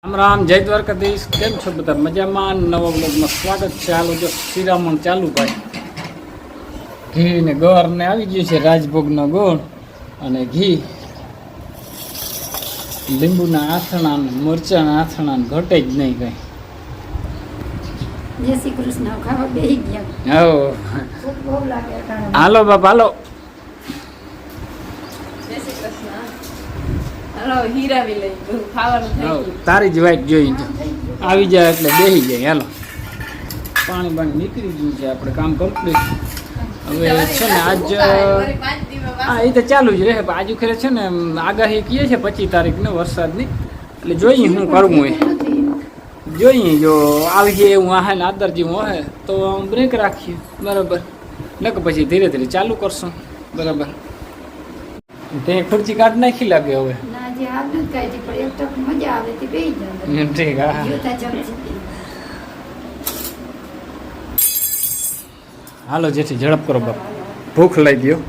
રામ રામ, જય દ્વારકાધીશ. કેમ છો બધા? મજામાં? નવા બ્લોગમાં સ્વાગત છે. હાલો જો શિરામણ ચાલુ ભાઈ. ઘી ને ગોળ ને આવી ગયું છે, રાજભોગનો ગોળ અને ઘી, લીંબુના આથણા, મરચાના આથણા, ઘટે જ નહીં કઈ. જય શ્રી કૃષ્ણ. ખાવા બેહી ગયા. હો બહુ લાગે. હાલો બાપ હાલો. જય શ્રી કૃષ્ણ. હાલો હીરાવી લઈ બધું ખાવાનું થઈ ગયું. તારી જ વાઈટ જોઈ આવી જાય એટલે બેસી જાય. હાલો પાણી બાણી નીકળી ગયું છે, આપણે કામ કમ્પ્લીટ. હવે છે ને આજ હા એ તો ચાલુ જ રહે. આજુ ખેરે છે ને આગાહી કીએ છે 25 તારીખને વરસાદની, એટલે જોઈએ શું કરવું હોય. જોઈએ જો આવી એવું આહે ને આદર જેવું હે તો બ્રેક રાખીએ, બરાબર. ને કે પછી ધીરે ધીરે ચાલુ કરશું, બરાબર. તે ખુરચી કાઢ નાખી લાગે હવે. ના જે હાથ નથી કાઢી પણ એક ટક મજા આવે તે બેહી જાય. ઠીક હા. જોતા ચાલશે. હાલો જેથી ઝડપ કરો બાપ, ભૂખ લઈ ગયો.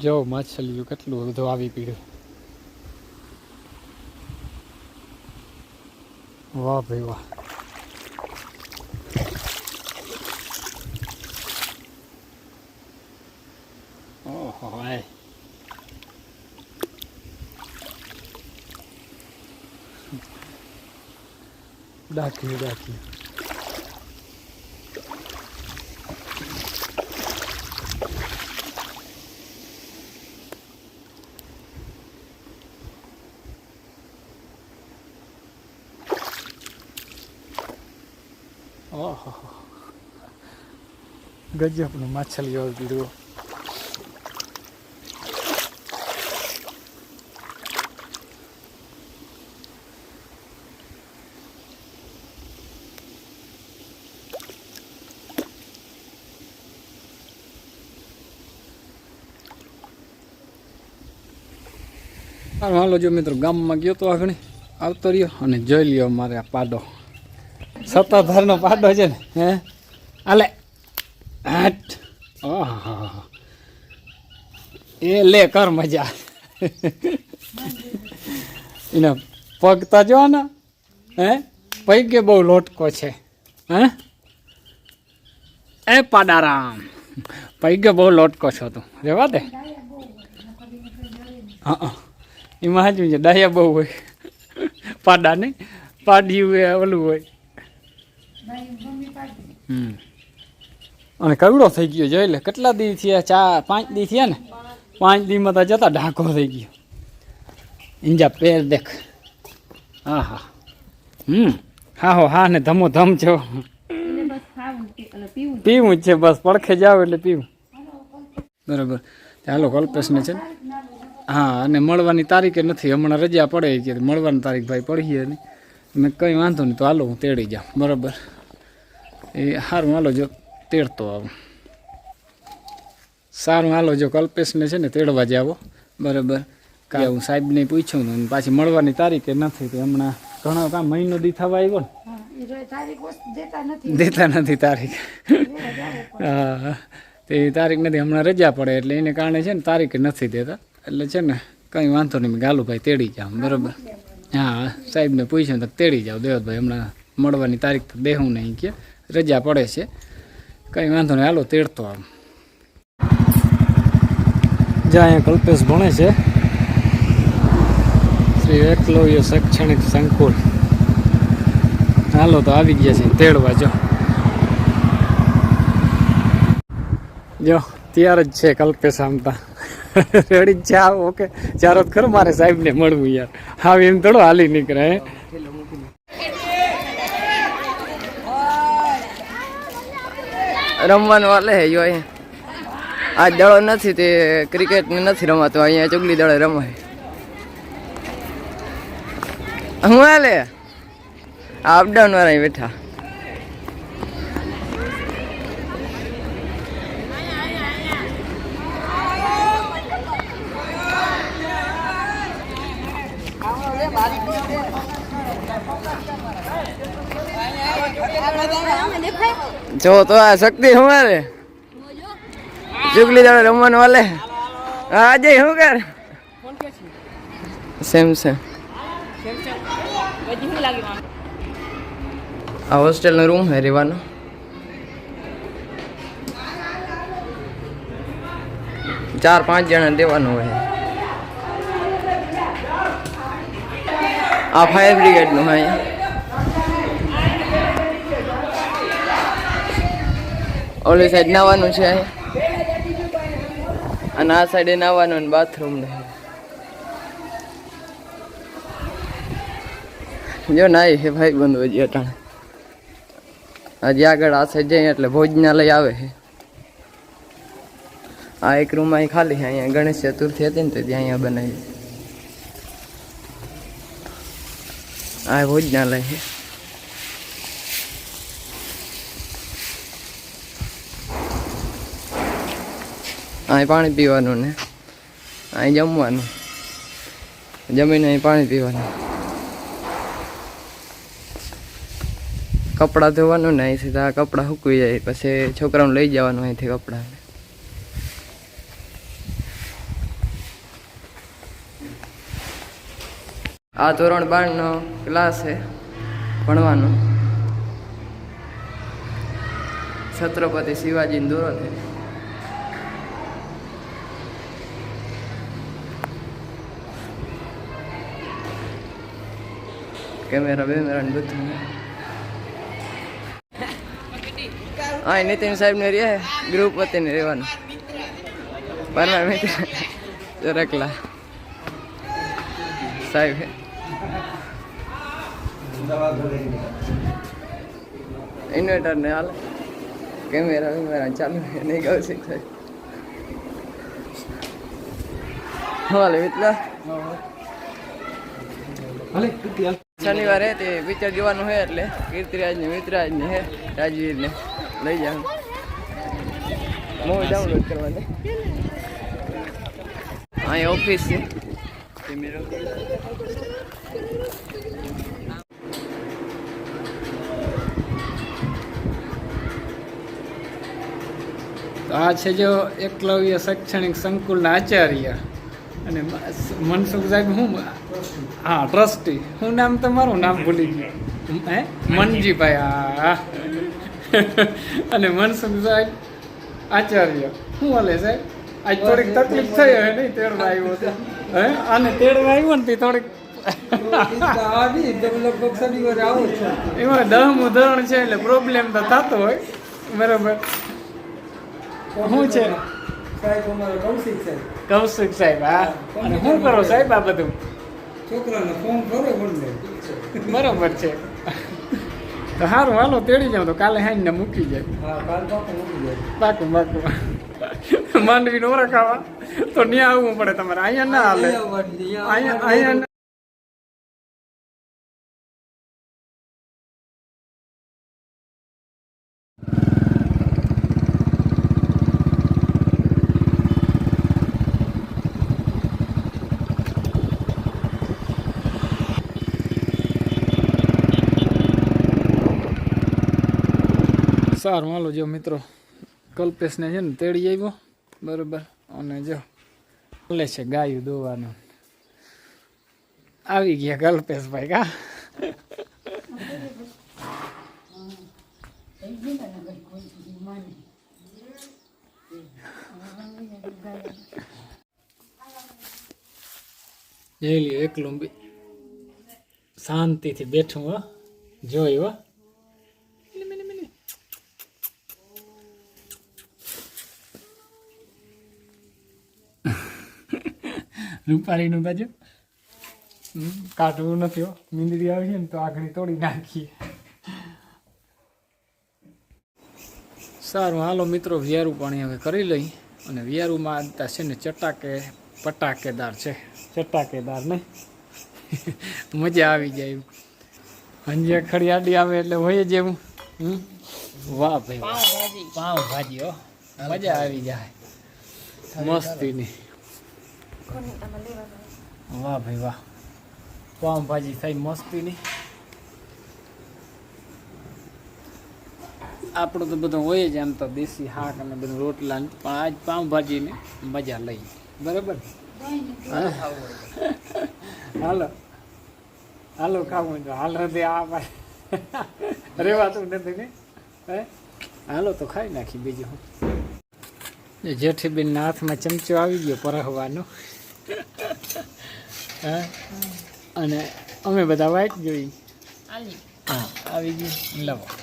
જો માછલીઓ કેટલું બધું આવી પીડ્યું. વાહ ભાઈ વાહ. ઓહો ભાઈ, ડાકી ડાકી. ઓહો ગજબનું માછલીઓ પીડ્યું. હાલો જો મિત્રો, ગામમાં ગયો તો આગળ આવતો રહ્યો અને જોઈ લ્યો મારે આ પાડો, સત્તાધારનો પાડો છે ને. હે આલે હાટ. ઓહો એ લે કર મજા. એના પગ તો જો ને, હે પૈકે બહુ લોટકો છે. હે એ પાડારામ પૈકે બહુ લોટકો છો તું, રેવા દે. હા એમાં હાજુ છે, ડાયા બહુ હોય પાડા ને. પાડ્યું ઓલું હોય. અને કવડો થઈ ગયો જોઈ લે. કેટલા દી થયા? 4-5 દી થયા ને. 5 દીમાં તો જતા ઢાકો થઈ ગયો. ઇંજા પેર દેખ. હા હા હા હો હા ને ધમો ધમ છો. એને બસ ખાવું અને પીવું. પીવું જ છે બસ, પડખે જાવ એટલે પીવું. બરાબર. હાલો કલ્પેશને છે ને, હા, અને મળવાની તારીખે નથી, હમણાં રજા પડે કે મળવાની તારીખ ભાઈ પડીએ નહીં. મેં કંઈ વાંધો નહીં, તો હાલો હું તેડી જાઉં. બરાબર, એ સારું હાલો, જો તેડતો આવું. સારું હાલો, જો કલ્પેશને છે ને તેડવા જાવો. બરાબર, કાં હું સાહેબને પૂછ્યું ને પાછી મળવાની તારીખે નથી, તો હમણાં ઘણો કામ મહિનો દી થવા આવ્યો ને, દેતા નથી તારીખ. હા, તે તારીખ નથી, હમણાં રજા પડે એટલે એને કારણે છે ને તારીખે નથી દેતા. એટલે છે ને કંઈ વાંધો નહીં, ગાલુભાઈ તેડી જાઉં. બરાબર, હા, સાહેબને પૂછ્યું તો તેડી જાઓ દેવતભાઈ, હમણાં મળવાની તારીખ તો દેવું નહીં કે રજા પડે છે. કંઈ વાંધો નહીં, હાલો તેડતો આમ. જ્યાં અહીંયા કલ્પેશ ભણે છે, શ્રી એકલવ્ય શૈક્ષણિક સંકુલ. હાલો તો આવી ગયા છે તેડવા. જો તૈયાર જ છે કલ્પેશ આમતા, રેડી જ છે. આવો ઓકે, ચારો ખરો મારે સાહેબને મળવું યાર. હા, એમ થોડો હાલી નીકળે. રમવાનું હાલે હે જો અહીંયા. આજ દડો નથી તે ક્રિકેટ ને નથી રમાતો, અહીંયા ચુગલી દડે રમાય. હું હાલે અપડાઉન વાળા બેઠા. જો તો આ શક્તિ અમારે ચુગલી દાડે રમવાનું વાલે. આજે શું કર સેમસંગ આ હોસ્ટેલનો રૂમ હે રહેવાનો. ચાર પાંચ જણા દેવાનું હોય. આ ફાયર બ્રિગેડનું હોય. ઓલી સાઈડ નાવાનું છે અને આ સાઈડે નાવાનું બાથરૂમ ને. જો નાઈ હે ભાઈ બંધ હજી અટાણે. હજી આગળ આ સાઈડ જઈએ એટલે ભોજનાલય આવે છે. આ એક રૂમ અહીં ખાલી છે, અહીંયા ગણેશ ચતુર્થી હતી ને તો ત્યાં અહીંયા બનાવી. આ ભોજનાલય છે. અહીં પાણી પીવાનું ને અહીં જમવાનું, જમીને અહીં પાણી પીવાનું, કપડાં ધોવાનું ને અહીંથી આ કપડાં સૂકવી જાય પછી છોકરાઓને લઈ જવાનું અહીંથી કપડાં. આ ધોરણ 12 નો ક્લાસ છે ભણવાનો. છત્રપતિ શિવાજી ધોરણ છે. કેમેરા બેમેરા ને બધું. હા, નીતિન સાહેબ ને રહ્યા ગ્રુપ વતી ને રહેવાનું. પરમાર મિત્ર રકલા સાહેબ ઇન્વર્ટર ને હાલ કેમેરા બેમેરા ચાલુ નહીં ગૌ શીખ સાહેબ. હાલે મિત્ર શનિવારે તે પિક્ચર જોવાનું હોય એટલે કીર્તિરાજ ને મિત્રાજ ને હે રાજવીર ને લઈ જવાનું. મૂવી ડાઉનલોડ કરવાની. અહીંયા ઓફિસ છે. આ છે જો એકલવ્ય શૈક્ષણિક સંકુલના આચાર્ય અને મનસુખ સાહેબ. હું હા ટ્રસ્ટી. શું નામ તમારું? નામ ભૂલી ગયું. હે મનજીભાઈ. હા અને મનસુખ સાહેબ આચાર્ય. શું હાલે સાહેબ? આજ થોડીક તકલીફ થઈ હે નહીં તેડવા આવ્યો હતો. હે આને તેડવા આવ્યો ને થોડીક એમાં 10મું ધોરણ છે એટલે પ્રોબ્લેમ તો થતો હોય. બરાબર. શું છે કૌશિક સાહેબ? હા. અને શું કરો સાહેબ આ બધું? છોકરાને ફોન કરો બોલને બરોબર છે તો સારું હાલો તેડી જાવ તો કાલે હાઈને મૂકી જાય હા કાલ પાછું મૂકી જાય પાકું પાકું માંડવી નો રખાવા તો ત્યાં આવવું પડે તમારે અહીંયા ના હાલે અહીંયા સારું હાલો જો મિત્રો કલ્પેશને છે ને તેડી આવ્યો બરોબર અને જો બોલે છે ગાયું દોવાનું આવી ગયા કલ્પેશભાઈ કા જઈ એકલું બી શાંતિથી બેઠું હો જોયું હો રૂપારીનું બાજુ કાઢવું નથી હો મીંદડી આવી છે ને તો આગળ તોડી નાખીએ સારું હાલો મિત્રો વિયારું પાણી હવે કરી લઈ અને વિયારુમાં આજતા છે ને પટાકેદાર છે ચટાકેદાર નહીં મજા આવી જાય હંજે ખડિયાડી આવે એટલે હોય જ એવું વાહ ભાઈ પાવ ભાજી હો મજા આવી જાય મસ્તીની વાહ ભાઈ વાહ પાઉંભાજી થઈ મસ્તીની આપણું તો બધું હોય જ આમ તો દેશી શાક અને બધું રોટલા પણ આજ પાઉંભાજીને મજા લઈ બરાબર હાલો હાલો ખાવું તો હાલો દે આ રેવાતું નથી ને હે હાલો તો ખાઈ નાખી બીજું જેઠીબેનના હાથમાં ચમચો આવી ગયો પરહવાનો હા અને અમે બધા વાઈટ જોઈ હા આવી ગયું લવો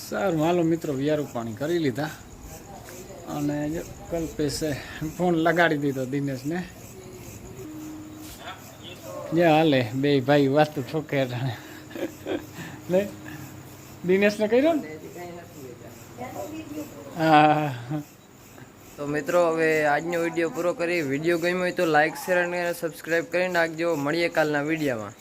સારું હાલો મિત્રો વિયારું પાણી કરી લીધા અને જો કલ્પેશે ફોન લગાડી દીધો દિનેશને જે હાલે બે ભાઈ વાતું ઠોકે લે દિનેશને કહ્યું ને હા તો મિત્રો હવે આજનો વિડીયો પૂરો કરી વિડીયો ગમ્યો હોય તો લાઈક શેર અને સબસ્ક્રાઈબ કરી નાખજો મળીએ કાલના વિડીયોમાં